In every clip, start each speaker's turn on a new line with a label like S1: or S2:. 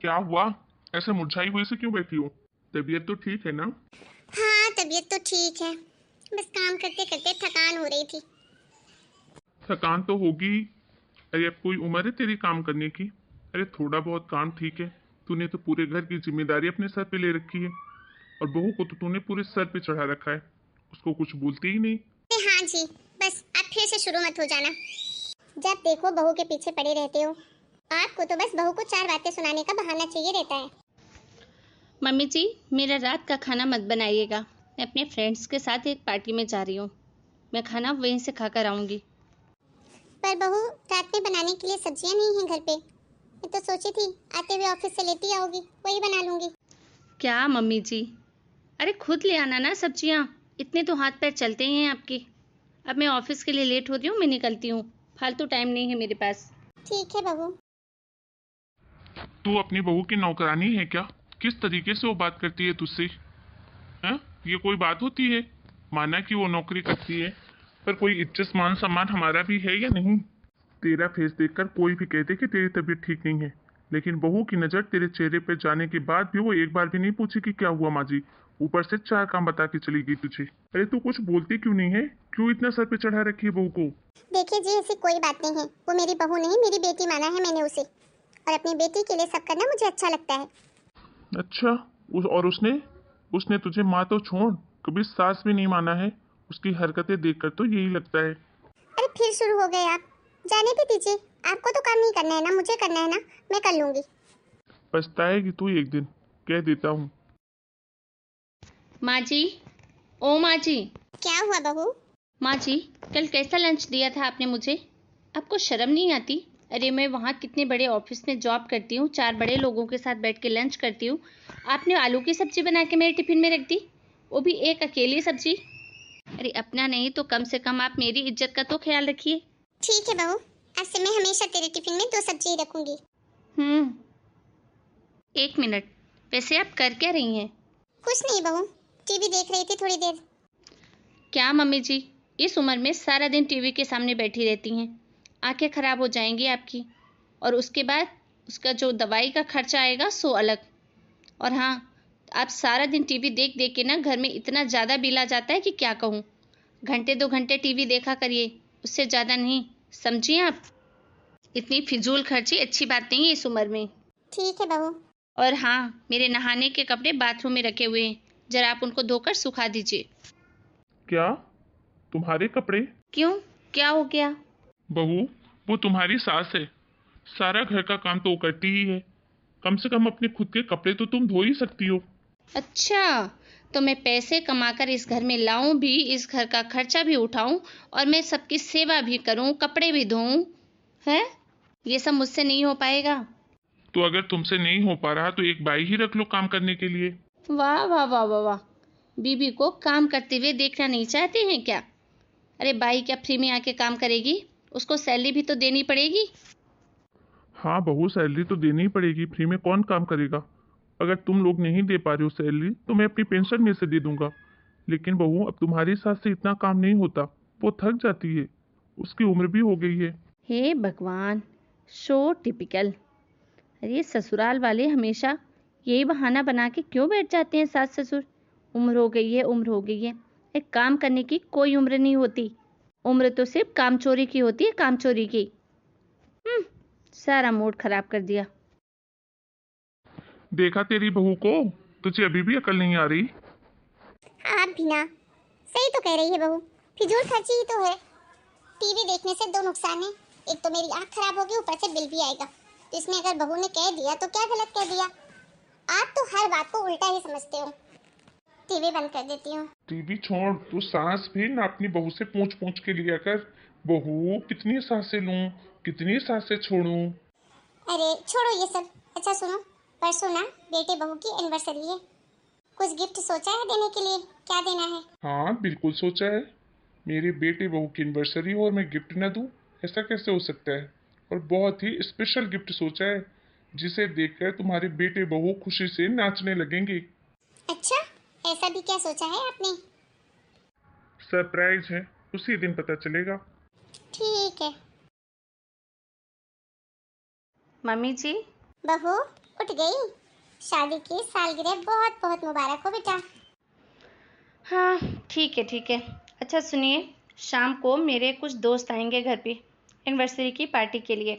S1: क्या हुआ? ऐसे मुरझाई हुई से क्यों बैठी हो? तबीयत तो ठीक है ना?
S2: हाँ, तबीयत तो ठीक है, बस काम करते करते थकान हो रही थी।
S1: थकान तो होगी। अरे अब कोई उम्र है तेरी काम करने की? अरे थोड़ा बहुत काम ठीक है। तूने तो पूरे घर की जिम्मेदारी अपने सर पे ले रखी है, और बहू को तो तूने पूरे सर पे चढ़ा रखा है। उसको कुछ बोलती ही नहीं।
S2: हाँ जी, बस आप फिर से शुरू मत हो जाना। जब देखो बहू के पीछे पड़े रहते हो। आपको तो बस बहू को 4 बातें सुनाने का बहाना चाहिए रहता है।
S3: मम्मी जी, मेरा रात का खाना मत बनाइएगा। मैं अपने फ्रेंड्स के साथ एक पार्टी में जा रही हूँ। मैं खाना वहीं से खाकर आऊँगी।
S2: पर बहू, रात में बनाने के लिए सब्जियां नहीं हैं घर पे। मैं तो सोची थी आते हुए ऑफिस से लेती आओगी, वही बना लूंगी।
S3: क्या मम्मी जी? अरे खुद ले आना ना सब्जियाँ। इतने तो हाथ पैर चलते ही हैं आपके। अब मैं ऑफिस के लिए लेट हो रही हूँ, मैं निकलती हूँ। फालतू टाइम नहीं है मेरे पास।
S2: ठीक है बहू।
S1: तू अपनी बहू की नौकरानी है क्या? किस तरीके से वो बात करती है तुझसे? हैं? ये कोई बात होती है? माना कि वो नौकरी करती है, पर कोई इज्जत मान सम्मान हमारा भी है या नहीं? तेरा फेस देखकर कोई भी कहते कि तेरी तबीयत ठीक नहीं है, लेकिन बहू की नजर तेरे चेहरे पर जाने के बाद भी वो एक बार भी नहीं पूछी कि क्या हुआ माँ जी। ऊपर से 4 काम बता के चली गई तुझे। अरे तू कुछ बोलती क्यों नहीं है? क्यों इतना सर पे चढ़ा रखी है बहू को?
S2: देखिए जी, ऐसी कोई बात नहीं है। वो मेरी बहू नहीं, मेरी बेटी माना है मैंने उसे, और अपनी बेटी के लिए सब करना मुझे अच्छा लगता है।
S1: अच्छा। और उसने उसने तुझे माँ तो छोड़, कभी सास भी नहीं माना है। उसकी हरकतें देखकर तो यही लगता है।
S2: अरे फिर शुरू हो गए आप। जाने भी दीजिए, आपको तो काम नहीं करना है ना, मुझे करना है ना। मैं कर लूंगी।
S1: पछताएगी तू एक दिन, कह देता हूँ।
S3: माँ जी, ओ माँ जी।
S2: क्या हुआ बहू?
S3: माँ जी, कल कैसा लंच दिया था आपने मुझे? आपको शर्म नहीं आती? अरे मैं वहाँ कितने बड़े ऑफिस में जॉब करती हूँ, 4 बड़े लोगों के साथ बैठ के लंच करती हूँ। आपने आलू की सब्जी बना के मेरे टिफिन में रख दी, वो भी एक अकेली सब्जी। अरे अपना नहीं तो कम से कम आप मेरी इज्जत का तो ख्याल रखिए।
S2: ठीक है बहू, आज से मैं हमेशा तेरे टिफिन में 2 सब्जी ही रखूंगी।
S3: 1 मिनट, वैसे आप कर क्या रही हैं?
S2: कुछ नहीं बहू, टीवी देख रही थी थोड़ी देर।
S3: क्या मम्मी जी, इस उम्र में सारा दिन टीवी के सामने बैठी रहती हैं? आंखें खराब हो जाएंगी आपकी। और उसके बाद उसका जो दवाई का खर्चा आएगा सो अलग। और हाँ, आप सारा दिन टीवी देख देख के ना घर में इतना ज़्यादा बिल आ जाता है कि क्या कहूँ। घंटे 2 घंटे टीवी देखा करिए, उससे ज़्यादा नहीं। समझिए आप? इतनी फिजूल खर्ची अच्छी बात नहीं है इस उम्र में।
S2: ठीक है बहू।
S3: और हाँ, मेरे नहाने के कपड़े बाथरूम में रखे हुए हैं, जरा आप उनको धोकर सुखा दीजिए।
S1: क्या? तुम्हारे कपड़े?
S3: क्यों, क्या हो गया?
S1: बहू, वो तुम्हारी सास है। सारा घर का काम तो वो करती ही है। कम से कम अपने खुद के कपड़े तो तुम धो ही सकती हो।
S3: अच्छा, तो मैं पैसे कमाकर इस घर में लाऊं भी, इस घर का खर्चा भी उठाऊं, और मैं सबकी सेवा भी करूं, कपड़े भी धोऊं, है? ये सब मुझसे नहीं हो पाएगा।
S1: तो अगर तुमसे नहीं हो पा रहा तो एक बाई ही रख लो काम करने के लिए।
S3: वाह वाह वाह वाह वाह! बीबी को काम करते हुए देखना नहीं चाहते हैं क्या? अरे बाई क्या फ्री में आके काम करेगी? उसको सैलरी भी तो देनी पड़ेगी।
S1: हाँ बहू, सैलरी तो देनी ही पड़ेगी, फ्री में कौन काम करेगा? अगर तुम लोग नहीं दे पा रहे हो सैलरी तो मैं अपनी पेंशन में से दे दूंगा। लेकिन बहू, अब तुम्हारी सास से इतना काम नहीं होता। वो थक जाती है, उसकी उम्र भी हो गई है।
S3: हे भगवान, सो टिपिकल। अरे ससुराल वाले हमेशा यही बहाना बना के क्यों बैठ जाते हैं सास ससुर? उम्र हो गई है, उम्र हो गई है। एक काम करने की कोई उम्र नहीं होती। उम्र तो सिर्फ काम चोरी की होती है, काम चोरी की। सारा मूड खराब कर दिया।
S1: देखा तेरी बहू को? तुझे अभी भी अकल नहीं आ रही?
S2: आप भी ना, सही तो कह रही है बहू। फिजूल खर्ची ही तो है। टीवी देखने से 2 नुकसान है। एक तो मेरी आंख खराब होगी, ऊपर से बिल भी आएगा। तो इसमें अगर बहू ने कह दिया तो क्या गलत कह दिया? आप तो हर बात को उल्टा ही समझते हो। टीवी बंद कर देती हूँ।
S1: टीवी छोड़, तू सांस भी ना अपनी बहू से पूछ पूछ के लिया कर। बहू, कितनी सांसें लूं, कितनी सांसें छोड़ूं?
S2: अरे छोड़ो ये सब। अच्छा सुनो, परसों ना बेटे बहू की एनिवर्सरी है। कुछ गिफ्ट सोचा है देने के लिए? क्या देना है?
S1: हाँ बिल्कुल सोचा है। मेरे बेटे बहू की एनिवर्सरी हो और मैं गिफ्ट ना दूं? ऐसा कैसे हो सकता है? और बहुत ही स्पेशल गिफ्ट सोचा है, जिसे देखकर तुम्हारे बेटे बहू खुशी से नाचने लगेंगे।
S2: अच्छा, ऐसा भी क्या सोचा है आपने?
S1: सरप्राइज है, उसी दिन पता चलेगा।
S2: ठीक है।
S3: मम्मी जी,
S2: बहू, उठ गई। शादी की सालगिरह बहुत बहुत मुबारक हो बेटा।
S3: हाँ ठीक है ठीक है। अच्छा सुनिए, शाम को मेरे कुछ दोस्त आएंगे घर पे एनिवर्सरी की पार्टी के लिए,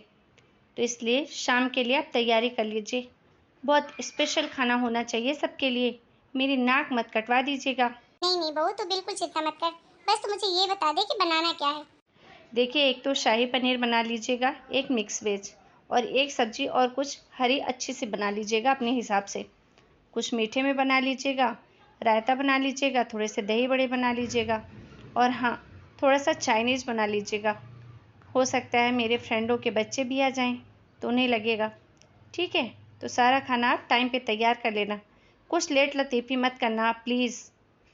S3: तो इसलिए शाम के लिए आप तैयारी कर लीजिए। बहुत स्पेशल खाना होना चाहिए सबके लिए। मेरी नाक मत कटवा दीजिएगा।
S2: नहीं नहीं बहू, तो बिल्कुल चिंता मत कर। बस तू मुझे ये बता दे कि बनाना क्या है।
S3: देखिए, एक तो शाही पनीर बना लीजिएगा, एक मिक्स वेज, और एक सब्जी और कुछ हरी अच्छी सी बना लीजिएगा अपने हिसाब से। कुछ मीठे में बना लीजिएगा, रायता बना लीजिएगा, थोड़े से दही बड़े बना लीजिएगा, और हाँ, थोड़ा सा चाइनीज़ बना लीजिएगा। हो सकता है मेरे फ्रेंडों के बच्चे भी आ जाएं तो उन्हें लगेगा। ठीक है, तो सारा खाना आप टाइम पे तैयार कर लेना। कुछ लेट लतीफ़ी मत करना प्लीज़।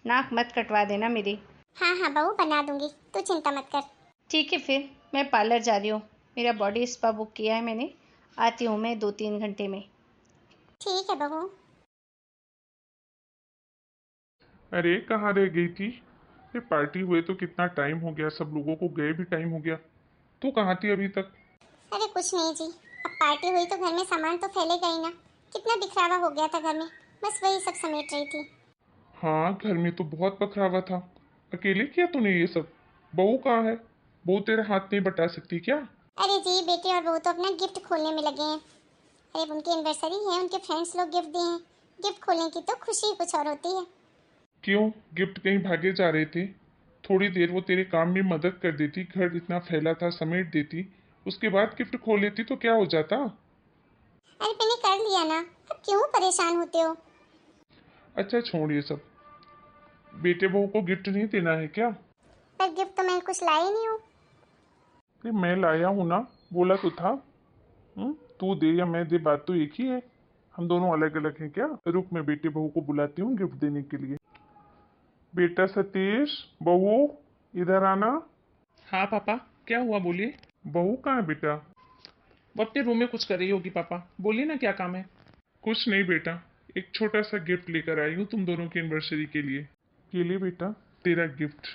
S3: नाक मत कटवा देना मेरी।
S2: हाँ हाँ बहू, बना दूंगी, तू चिंता मत कर।
S3: ठीक है, फिर मैं पार्लर जा रही हूँ। मेरा बॉडी स्पा बुक किया है मैंने। आती हूँ मैं 2-3 घंटे में।
S2: ठीक है बहू।
S1: अरे कहाँ रह गई थी? ये पार्टी हुए तो कितना टाइम हो गया, सब लोगों को गए भी टाइम हो गया। तू कहाँ थी अभी तक?
S2: अरे कुछ नहीं जी, अब पार्टी हुई तो घर में सामान तो फैलेगा ही ना। कितना बिखरावा हो गया था घर में, बस वही सब समेट रही थी।
S1: हाँ, घर में तो बहुत पथरावा था। अकेले किया तूने ये सब? बहू कहाँ है? बहू तेरे हाथ नहीं बटा सकती क्या?
S2: अरे जी, बेटे और बहू तो अपना गिफ्ट खोलने में लगे हैं। अरे उनकी एनिवर्सरी है, उनके फ्रेंड्स लोग गिफ्ट दिए हैं। गिफ्ट खोलने की तो खुशी ही कुछ और होती है।
S1: क्यों, गिफ्ट कहीं भागे जा रहे थे? थोड़ी देर वो तेरे काम में मदद कर देती, घर इतना फैला था समेट देती, उसके बाद गिफ्ट खोल लेती तो क्या हो जाता?
S2: अरे मैंने कर लिया ना, अब क्यों परेशान होते हो।
S1: अच्छा छोड़ ये सब। बेटे बहू को गिफ्ट नहीं देना है क्या?
S2: पर गिफ्ट तो मैं कुछ लाई नहीं हूँ।
S1: अरे मैं लाया हूँ ना, बोला तो था। तू दे या मैं दे, बात तो एक ही है। हम दोनों अलग अलग हैं क्या? रुक, मैं बेटे बहू को बुलाती हूँ गिफ्ट देने के लिए। बेटा सतीश, बहू इधर आना।
S4: हाँ पापा, क्या हुआ बोलिए।
S1: बहू कहाँ है बेटा?
S4: वो अपने रूम में कुछ कर रही होगी पापा, बोलिए ना क्या काम है।
S1: कुछ नहीं बेटा, एक छोटा सा गिफ्ट लेकर आई हूँ तुम दोनों की एनिवर्सरी के लिए। के लिए बेटा, तेरा गिफ्ट।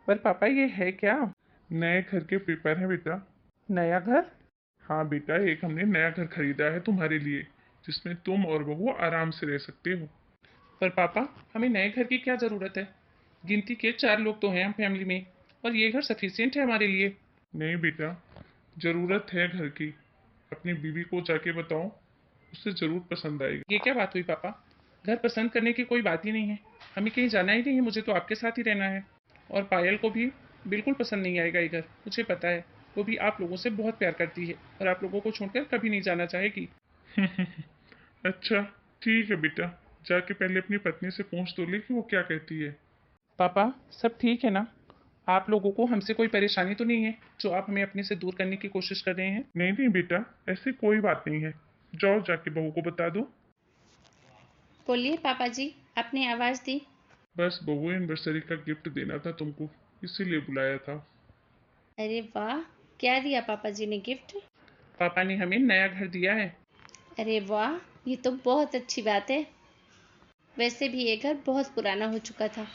S4: पर पापा ये है क्या।
S1: नए घर के पेपर है बेटा।
S4: नया घर।
S1: हाँ बेटा, एक हमने नया घर खरीदा है तुम्हारे लिए, जिसमें तुम और बहू आराम से रह सकते हो।
S4: पर पापा, हमें नए घर की क्या ज़रूरत है। गिनती के 4 लोग तो हैं हम फैमिली में, और ये घर सफिशियंट है हमारे लिए।
S1: नहीं बेटा, जरूरत है घर की। अपनी बीवी को जाके बताओ, उसे जरूर पसंद आएगा।
S4: ये क्या बात हुई पापा, घर पसंद करने की कोई बात ही नहीं है। हमें कहीं जाना ही नहीं है, मुझे तो आपके साथ ही रहना है। और पायल को भी बिल्कुल पसंद नहीं आएगा ये घर, मुझे पता है। वो भी आप लोगों से बहुत प्यार करती है, और आप लोगों को छोड़कर कभी नहीं जाना चाहेगी।
S1: अच्छा ठीक है बेटा, जाके पहले अपनी पत्नी से पूछ तो ले कि वो क्या कहती है।
S4: पापा, सब ठीक है ना। आप लोगों को हमसे कोई परेशानी तो नहीं है जो आप हमें अपने से दूर करने की कोशिश कर रहे हैं।
S1: नहीं नहीं बेटा, ऐसी कोई बात नहीं है। जाओ जाके बहू को बता दो।
S3: बोलिए पापा जी, आपने आवाज़ दी।
S1: बस बहू एनिवर्सरी का गिफ्ट देना था तुमको, इसीलिए बुलाया था।
S3: अरे वाह, क्या दिया पापा जी ने गिफ्ट।
S4: पापा ने हमें नया घर दिया है।
S3: अरे वाह, ये तो बहुत अच्छी बात है। वैसे भी ये घर बहुत पुराना हो चुका था,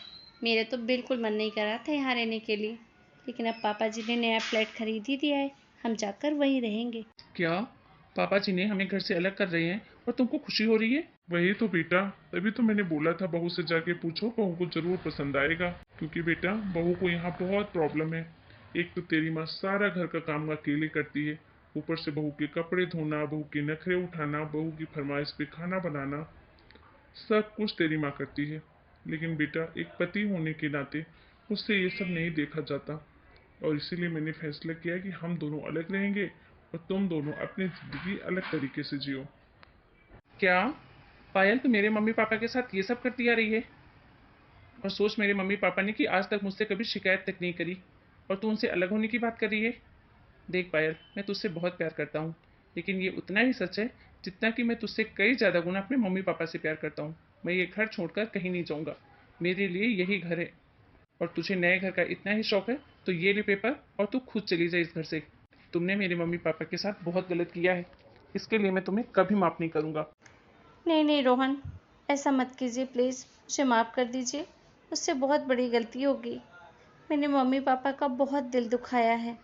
S3: मेरे तो बिल्कुल मन नहीं कर रहा था यहाँ रहने के लिए, लेकिन अब पापा जी ने नया फ्लैट खरीद ही दिया है, हम जाकर वहीं रहेंगे।
S4: क्या पापा जी ने हमें घर से अलग कर रहे हैं और तुमको खुशी हो रही है।
S1: वही तो बेटा, तभी तो मैंने बोला था बहू से जाके पूछो, बहू को जरूर पसंद आएगा। क्योंकि बेटा बहू को यहाँ बहुत प्रॉब्लम है। एक तो तेरी माँ सारा घर का काम अकेले करती है, ऊपर से बहू के कपड़े धोना, बहू के नखरे उठाना, बहू की फरमाइश पे खाना बनाना, सब कुछ तेरी माँ करती है। लेकिन बेटा एक पति होने के नाते उससे ये सब नहीं देखा जाता, और इसीलिए मैंने फैसला किया कि हम दोनों अलग रहेंगे और तुम दोनों अपनी ज़िंदगी अलग तरीके से जियो।
S4: क्या पायल तो मेरे मम्मी पापा के साथ ये सब करती आ रही है। और सोच, मेरे मम्मी पापा ने कि आज तक मुझसे कभी शिकायत तक नहीं करी, और तू उनसे अलग होने की बात कर रही है। देख पायल, मैं तुझसे बहुत प्यार करता हूँ, लेकिन ये उतना ही सच है जितना कि मैं तुझसे कई ज़्यादा गुना अपने मम्मी पापा से प्यार करता हूँ। मैं ये घर छोड़कर कहीं नहीं जाऊँगा, मेरे लिए यही घर है। और तुझे नए घर का इतना ही शौक है तो ये ले पेपर और तू खुद चली जा इस घर से। तुमने मेरे मम्मी पापा के साथ बहुत गलत किया है, इसके लिए मैं तुम्हें कभी माफ़ नहीं करूँगा।
S3: नहीं नहीं रोहन, ऐसा मत कीजिए प्लीज़, मुझे माफ़ कर दीजिए। मुझसे बहुत बड़ी गलती हो गई, मैंने मम्मी पापा का बहुत दिल दुखाया है।